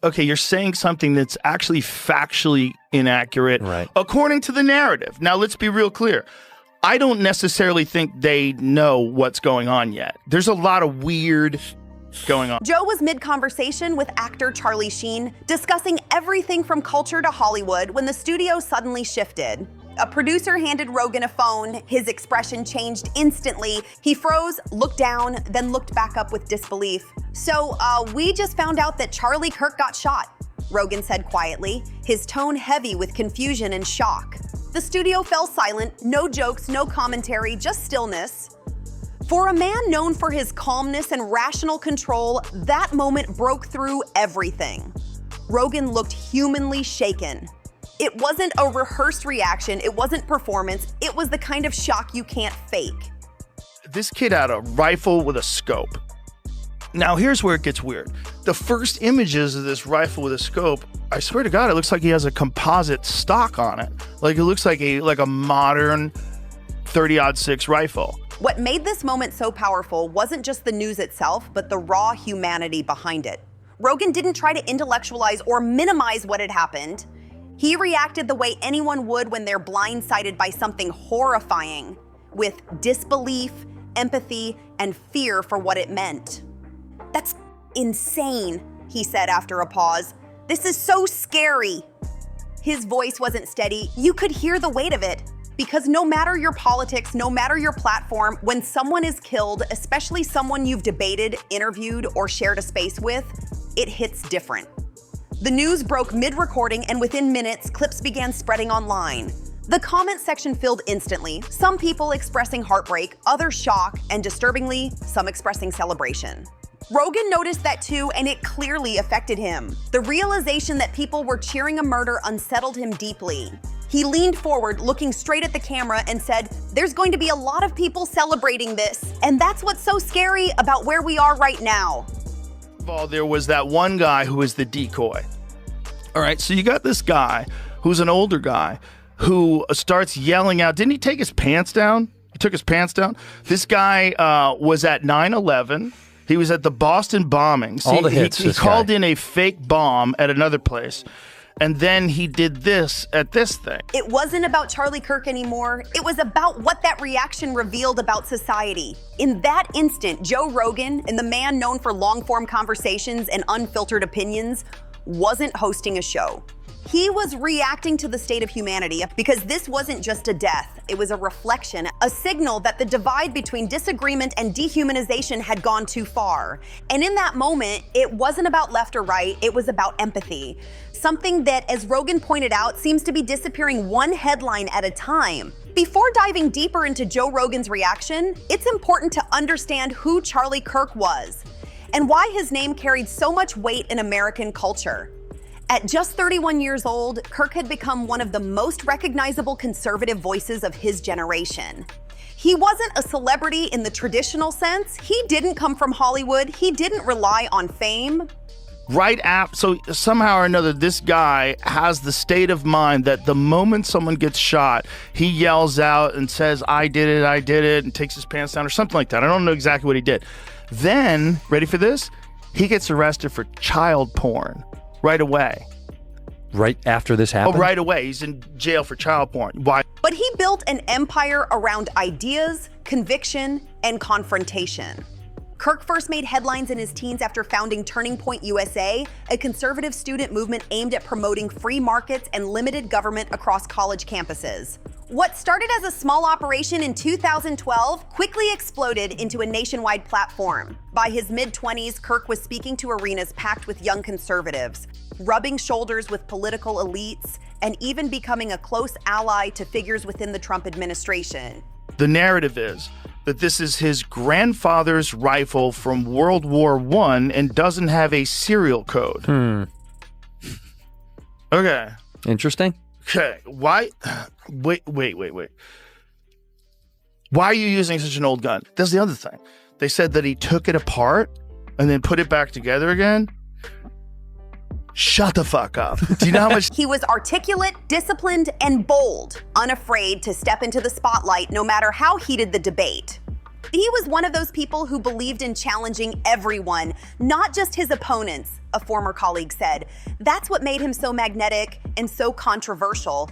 okay, you're saying something that's actually factually inaccurate according to the narrative. Now, let's be real clear. I don't necessarily think they know what's going on yet. There's a lot of weird going on. Joe was mid-conversation with actor Charlie Sheen, discussing everything from culture to Hollywood when the studio suddenly shifted. A producer handed Rogan a phone. His expression changed instantly. He froze, looked down, then looked back up with disbelief. So, we just found out that Charlie Kirk got shot, Rogan said quietly, his tone heavy with confusion and shock. The studio fell silent, no jokes, no commentary, just stillness. For a man known for his calmness and rational control, that moment broke through everything. Rogan looked humanly shaken. It wasn't a rehearsed reaction, it wasn't performance, it was the kind of shock you can't fake. This kid had a rifle with a scope. Now, here's where it gets weird. The first images of this rifle with a scope, I swear to God, it looks like he has a composite stock on it. Like it looks like a modern 30-06 rifle. What made this moment so powerful wasn't just the news itself, but the raw humanity behind it. Rogan didn't try to intellectualize or minimize what had happened. He reacted the way anyone would when they're blindsided by something horrifying, with disbelief, empathy, and fear for what it meant. "That's insane," he said after a pause. "This is so scary." His voice wasn't steady. You could hear the weight of it. Because no matter your politics, no matter your platform, when someone is killed, especially someone you've debated, interviewed, or shared a space with, it hits different. The news broke mid-recording, and within minutes, clips began spreading online. The comment section filled instantly, some people expressing heartbreak, others shock, and disturbingly, some expressing celebration. Rogan noticed that too, and it clearly affected him. The realization that people were cheering a murder unsettled him deeply. He leaned forward, looking straight at the camera, and said, "There's going to be a lot of people celebrating this, and that's what's so scary about where we are right now." First of all, there was that one guy who was the decoy. All right, so you got this guy who's an older guy who starts yelling out. Didn't he take his pants down? He took his pants down. This guy was at 9/11. He was at the Boston bombings. All the hits. He called in a fake bomb at another place. And then he did this at this thing. It wasn't about Charlie Kirk anymore. It was about what that reaction revealed about society. In that instant, Joe Rogan, and the man known for long-form conversations and unfiltered opinions, wasn't hosting a show. He was reacting to the state of humanity because this wasn't just a death. It was a reflection, a signal that the divide between disagreement and dehumanization had gone too far. And in that moment, it wasn't about left or right, it was about empathy. Something that, as Rogan pointed out, seems to be disappearing one headline at a time. Before diving deeper into Joe Rogan's reaction, it's important to understand who Charlie Kirk was and why his name carried so much weight in American culture. At just 31 years old, Kirk had become one of the most recognizable conservative voices of his generation. He wasn't a celebrity in the traditional sense. He didn't come from Hollywood. He didn't rely on fame. So somehow or another, this guy has the state of mind that the moment someone gets shot, he yells out and says, I did it, and takes his pants down or something like that. I don't know exactly what he did. Then, ready for this? He gets arrested for child porn right away. Right after this happened? Oh, right away. He's in jail for child porn. Why? But he built an empire around ideas, conviction, and confrontation. Kirk first made headlines in his teens after founding Turning Point USA, a conservative student movement aimed at promoting free markets and limited government across college campuses. What started as a small operation in 2012 quickly exploded into a nationwide platform. By his mid-20s, Kirk was speaking to arenas packed with young conservatives, rubbing shoulders with political elites, and even becoming a close ally to figures within the Trump administration. The narrative is that this is his grandfather's rifle from World War I and doesn't have a serial code. Okay. Interesting. Okay. Why? Wait. Why are you using such an old gun? That's the other thing. They said that he took it apart and then put it back together again. Shut the fuck up. Do you know how much? He was articulate, disciplined, and bold, unafraid to step into the spotlight no matter how heated the debate. He was one of those people who believed in challenging everyone, not just his opponents, a former colleague said. That's what made him so magnetic and so controversial.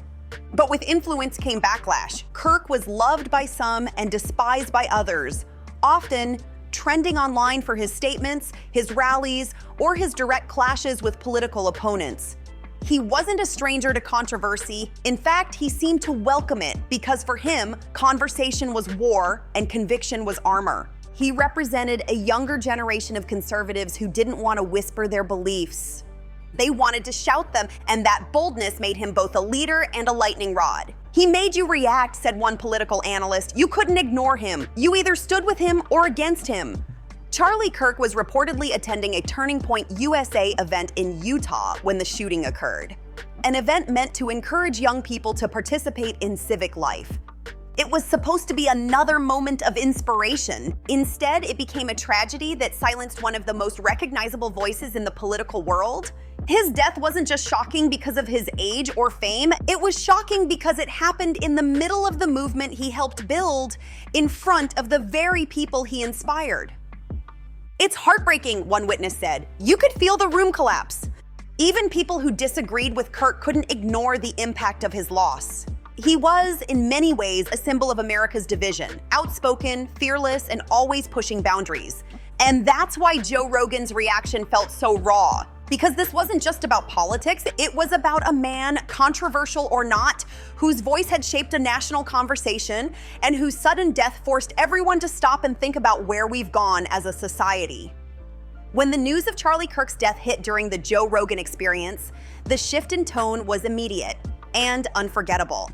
But with influence came backlash. Kirk was loved by some and despised by others, often trending online for his statements, his rallies, or his direct clashes with political opponents. He wasn't a stranger to controversy. In fact, he seemed to welcome it because for him, conversation was war and conviction was armor. He represented a younger generation of conservatives who didn't want to whisper their beliefs. They wanted to shout them, and that boldness made him both a leader and a lightning rod. He made you react, said one political analyst. You couldn't ignore him. You either stood with him or against him. Charlie Kirk was reportedly attending a Turning Point USA event in Utah when the shooting occurred, an event meant to encourage young people to participate in civic life. It was supposed to be another moment of inspiration. Instead, it became a tragedy that silenced one of the most recognizable voices in the political world. His death wasn't just shocking because of his age or fame, it was shocking because it happened in the middle of the movement he helped build, in front of the very people he inspired. It's heartbreaking, one witness said. You could feel the room collapse. Even people who disagreed with Kirk couldn't ignore the impact of his loss. He was, in many ways, a symbol of America's division, outspoken, fearless, and always pushing boundaries. And that's why Joe Rogan's reaction felt so raw. Because this wasn't just about politics, it was about a man, controversial or not, whose voice had shaped a national conversation and whose sudden death forced everyone to stop and think about where we've gone as a society. When the news of Charlie Kirk's death hit during the Joe Rogan Experience, the shift in tone was immediate and unforgettable.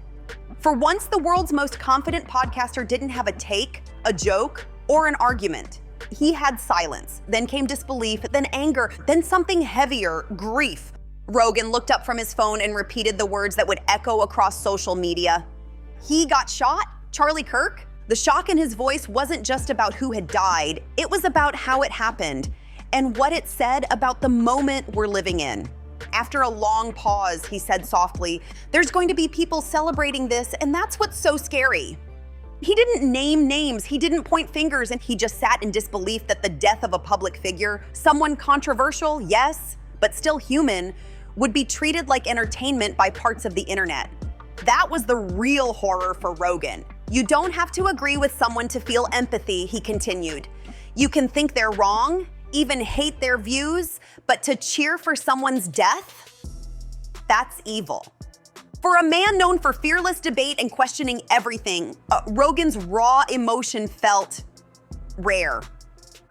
For once, the world's most confident podcaster didn't have a take, a joke, or an argument. He had silence, then came disbelief, then anger, then something heavier, grief. Rogan looked up from his phone and repeated the words that would echo across social media. He got shot? Charlie Kirk? The shock in his voice wasn't just about who had died, it was about how it happened and what it said about the moment we're living in. After a long pause, he said softly, "There's going to be people celebrating this, and that's what's so scary." He didn't name names, he didn't point fingers, and he just sat in disbelief that the death of a public figure, someone controversial, yes, but still human, would be treated like entertainment by parts of the internet. That was the real horror for Rogan. You don't have to agree with someone to feel empathy, he continued. You can think they're wrong, even hate their views, but to cheer for someone's death? That's evil. For a man known for fearless debate and questioning everything, Rogan's raw emotion felt rare.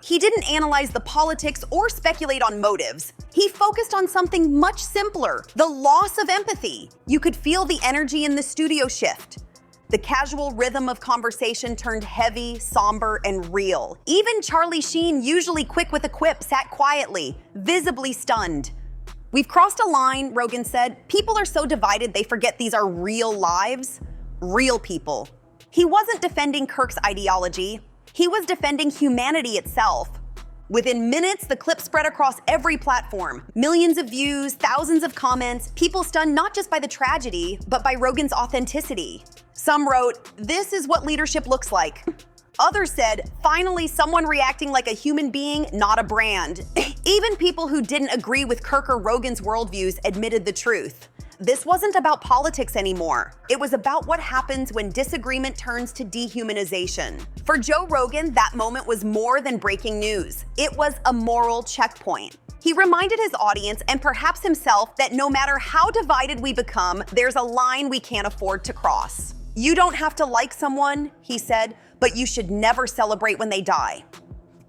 He didn't analyze the politics or speculate on motives. He focused on something much simpler, the loss of empathy. You could feel the energy in the studio shift. The casual rhythm of conversation turned heavy, somber, and real. Even Charlie Sheen, usually quick with a quip, sat quietly, visibly stunned. We've crossed a line, Rogan said. People are so divided they forget these are real lives, real people. He wasn't defending Kirk's ideology. He was defending humanity itself. Within minutes, the clip spread across every platform. Millions of views, thousands of comments, people stunned not just by the tragedy, but by Rogan's authenticity. Some wrote, "This is what leadership looks like." Others said, "Finally, someone reacting like a human being, not a brand." Even people who didn't agree with Kirk or Rogan's worldviews admitted the truth. This wasn't about politics anymore. It was about what happens when disagreement turns to dehumanization. For Joe Rogan, that moment was more than breaking news. It was a moral checkpoint. He reminded his audience, and perhaps himself, that no matter how divided we become, there's a line we can't afford to cross. You don't have to like someone, he said, but you should never celebrate when they die.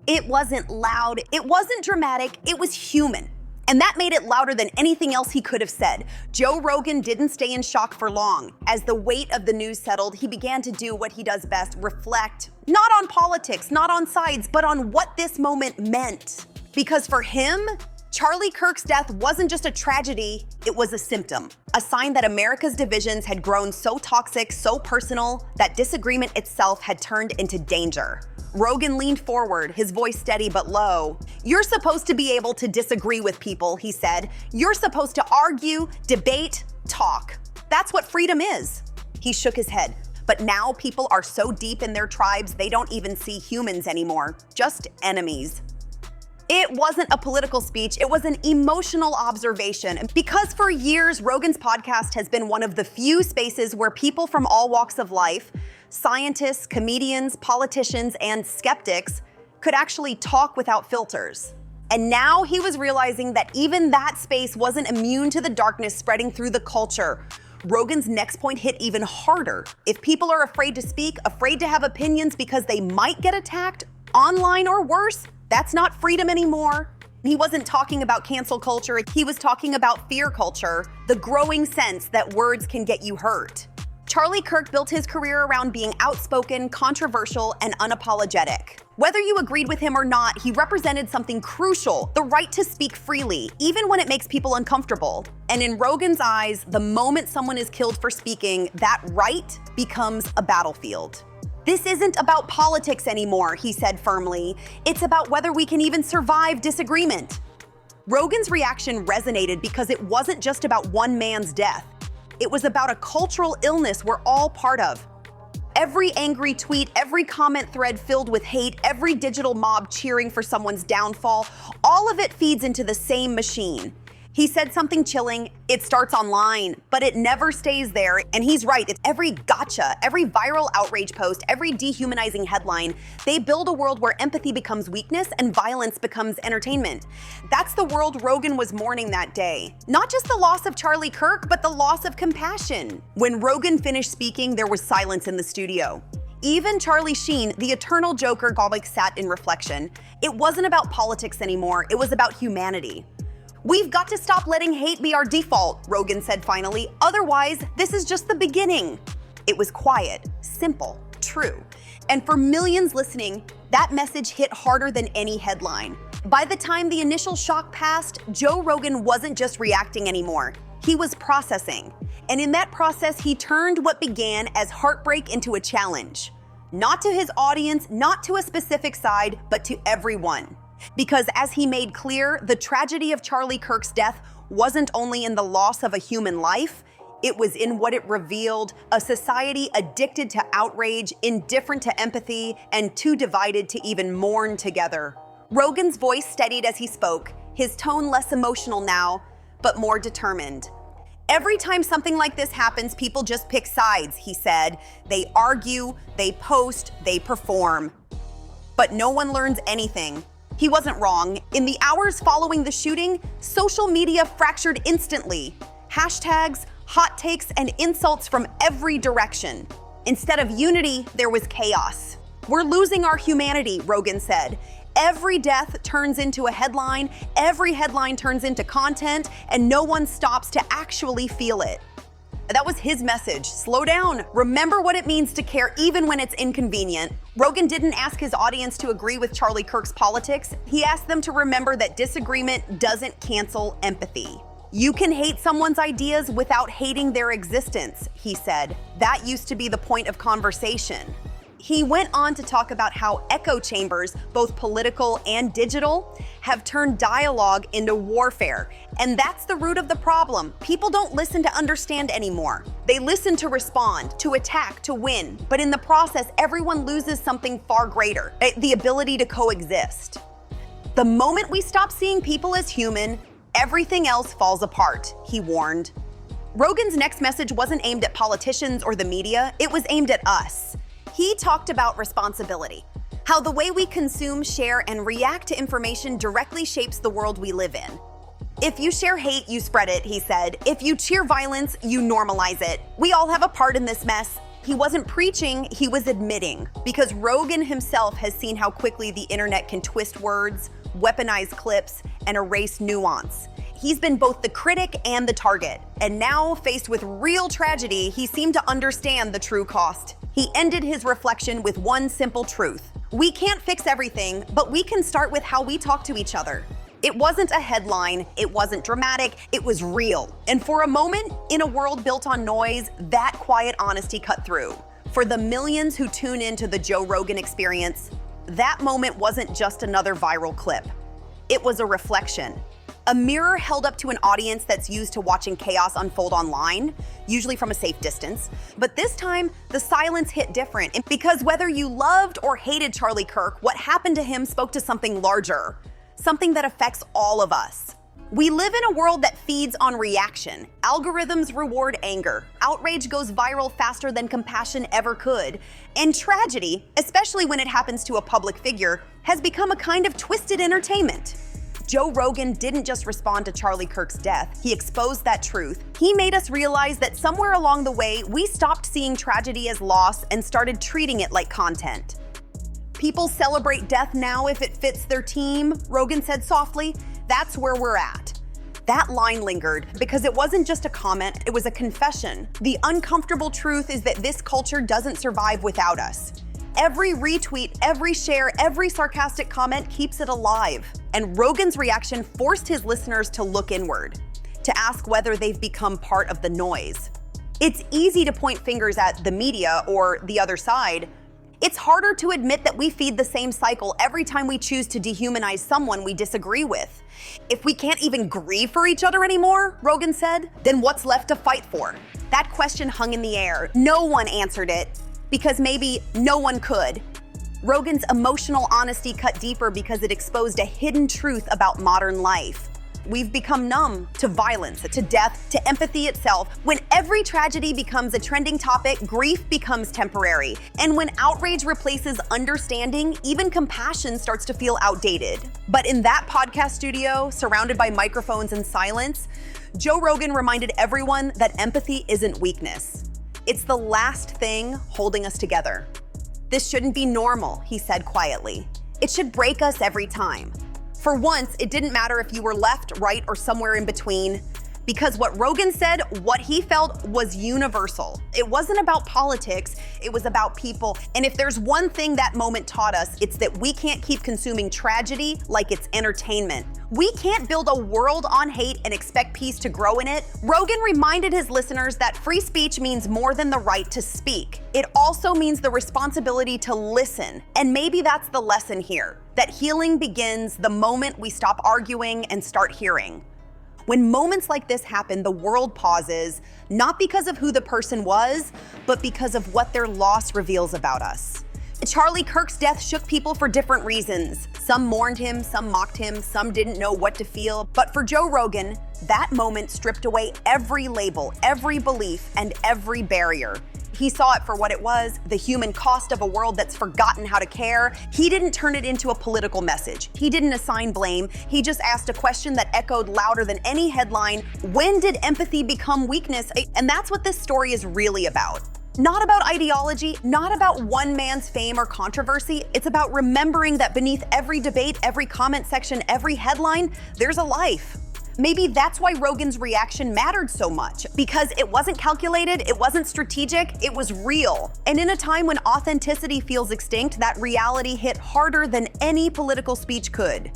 It wasn't loud, it wasn't dramatic, it was human. And that made it louder than anything else he could have said. Joe Rogan didn't stay in shock for long. As the weight of the news settled, he began to do what he does best, reflect, not on politics, not on sides, but on what this moment meant. Because for him, Charlie Kirk's death wasn't just a tragedy, it was a symptom. A sign that America's divisions had grown so toxic, so personal, that disagreement itself had turned into danger. Rogan leaned forward, his voice steady but low. "You're supposed to be able to disagree with people," he said. "You're supposed to argue, debate, talk. That's what freedom is." He shook his head. But now people are so deep in their tribes, they don't even see humans anymore, just enemies. It wasn't a political speech, it was an emotional observation. Because for years, Rogan's podcast has been one of the few spaces where people from all walks of life, scientists, comedians, politicians, and skeptics, could actually talk without filters. And now he was realizing that even that space wasn't immune to the darkness spreading through the culture. Rogan's next point hit even harder. If people are afraid to speak, afraid to have opinions because they might get attacked, online or worse, that's not freedom anymore. He wasn't talking about cancel culture, he was talking about fear culture, the growing sense that words can get you hurt. Charlie Kirk built his career around being outspoken, controversial, and unapologetic. Whether you agreed with him or not, he represented something crucial, the right to speak freely, even when it makes people uncomfortable. And in Rogan's eyes, the moment someone is killed for speaking, that right becomes a battlefield. This isn't about politics anymore, he said firmly. It's about whether we can even survive disagreement. Rogan's reaction resonated because it wasn't just about one man's death. It was about a cultural illness we're all part of. Every angry tweet, every comment thread filled with hate, every digital mob cheering for someone's downfall, all of it feeds into the same machine. He said something chilling, it starts online, but it never stays there. And he's right, it's every gotcha, every viral outrage post, every dehumanizing headline. They build a world where empathy becomes weakness and violence becomes entertainment. That's the world Rogan was mourning that day. Not just the loss of Charlie Kirk, but the loss of compassion. When Rogan finished speaking, there was silence in the studio. Even Charlie Sheen, the eternal joker, sat in reflection. It wasn't about politics anymore, it was about humanity. We've got to stop letting hate be our default, Rogan said finally. Otherwise, this is just the beginning. It was quiet, simple, true. And for millions listening, that message hit harder than any headline. By the time the initial shock passed, Joe Rogan wasn't just reacting anymore. He was processing. And in that process, he turned what began as heartbreak into a challenge. Not to his audience, not to a specific side, but to everyone. Because as he made clear, the tragedy of Charlie Kirk's death wasn't only in the loss of a human life, it was in what it revealed, a society addicted to outrage, indifferent to empathy, and too divided to even mourn together. Rogan's voice steadied as he spoke, his tone less emotional now, but more determined. Every time something like this happens, people just pick sides, he said. They argue, they post, they perform. But no one learns anything. He wasn't wrong. In the hours following the shooting, social media fractured instantly. Hashtags, hot takes, and insults from every direction. Instead of unity, there was chaos. We're losing our humanity, Rogan said. Every death turns into a headline, every headline turns into content, and no one stops to actually feel it. That was his message. Slow down. Remember what it means to care even when it's inconvenient. Rogan didn't ask his audience to agree with Charlie Kirk's politics. He asked them to remember that disagreement doesn't cancel empathy. You can hate someone's ideas without hating their existence, he said. That used to be the point of conversation. He went on to talk about how echo chambers, both political and digital, have turned dialogue into warfare. And that's the root of the problem. People don't listen to understand anymore. They listen to respond, to attack, to win. But in the process, everyone loses something far greater, the ability to coexist. The moment we stop seeing people as human, everything else falls apart, he warned. Rogan's next message wasn't aimed at politicians or the media, it was aimed at us. He talked about responsibility, how the way we consume, share, and react to information directly shapes the world we live in. If you share hate, you spread it, he said. If you cheer violence, you normalize it. We all have a part in this mess. He wasn't preaching, he was admitting, because Rogan himself has seen how quickly the internet can twist words, weaponize clips, and erase nuance. He's been both the critic and the target, and now, faced with real tragedy, he seemed to understand the true cost. He ended his reflection with one simple truth. We can't fix everything, but we can start with how we talk to each other. It wasn't a headline, it wasn't dramatic, it was real. And for a moment, in a world built on noise, that quiet honesty cut through. For the millions who tune into the Joe Rogan Experience, that moment wasn't just another viral clip. It was a reflection A mirror held up to an audience that's used to watching chaos unfold online, usually from a safe distance. But this time, the silence hit different. Because whether you loved or hated Charlie Kirk, what happened to him spoke to something larger, something that affects all of us. We live in a world that feeds on reaction. Algorithms reward anger. Outrage goes viral faster than compassion ever could. And tragedy, especially when it happens to a public figure, has become a kind of twisted entertainment. Joe Rogan didn't just respond to Charlie Kirk's death, he exposed that truth. He made us realize that somewhere along the way, we stopped seeing tragedy as loss and started treating it like content. People celebrate death now if it fits their team, Rogan said softly. That's where we're at. That line lingered because it wasn't just a comment, it was a confession. The uncomfortable truth is that this culture doesn't survive without us. Every retweet, every share, every sarcastic comment keeps it alive. And Rogan's reaction forced his listeners to look inward, to ask whether they've become part of the noise. It's easy to point fingers at the media or the other side. It's harder to admit that we feed the same cycle every time we choose to dehumanize someone we disagree with. If we can't even grieve for each other anymore, Rogan said, then what's left to fight for? That question hung in the air. No one answered it, because maybe no one could. Rogan's emotional honesty cut deeper because it exposed a hidden truth about modern life. We've become numb to violence, to death, to empathy itself. When every tragedy becomes a trending topic, grief becomes temporary. And when outrage replaces understanding, even compassion starts to feel outdated. But in that podcast studio, surrounded by microphones and silence, Joe Rogan reminded everyone that empathy isn't weakness. It's the last thing holding us together. This shouldn't be normal, he said quietly. It should break us every time. For once, it didn't matter if you were left, right, or somewhere in between, because what Rogan said, what he felt, was universal. It wasn't about politics, it was about people. And if there's one thing that moment taught us, it's that we can't keep consuming tragedy like it's entertainment. We can't build a world on hate and expect peace to grow in it. Rogan reminded his listeners that free speech means more than the right to speak. It also means the responsibility to listen. And maybe that's the lesson here, that healing begins the moment we stop arguing and start hearing. When moments like this happen, the world pauses, not because of who the person was, but because of what their loss reveals about us. Charlie Kirk's death shook people for different reasons. Some mourned him, some mocked him, some didn't know what to feel. But for Joe Rogan, that moment stripped away every label, every belief, and every barrier. He saw it for what it was, the human cost of a world that's forgotten how to care. He didn't turn it into a political message. He didn't assign blame. He just asked a question that echoed louder than any headline. When did empathy become weakness? And that's what this story is really about. Not about ideology, not about one man's fame or controversy. It's about remembering that beneath every debate, every comment section, every headline, there's a life. Maybe that's why Rogan's reaction mattered so much, because it wasn't calculated, it wasn't strategic, it was real. And in a time when authenticity feels extinct, that reality hit harder than any political speech could.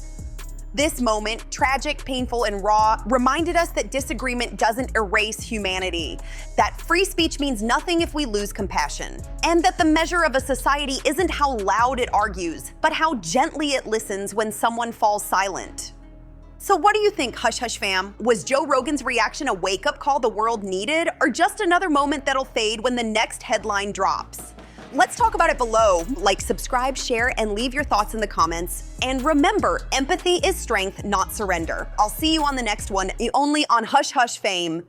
This moment, tragic, painful, and raw, reminded us that disagreement doesn't erase humanity, that free speech means nothing if we lose compassion, and that the measure of a society isn't how loud it argues, but how gently it listens when someone falls silent. So what do you think, Hush Hush fam? Was Joe Rogan's reaction a wake-up call the world needed, or just another moment that'll fade when the next headline drops? Let's talk about it below. Like, subscribe, share, and leave your thoughts in the comments. And remember, empathy is strength, not surrender. I'll see you on the next one, only on Hush Hush Fame.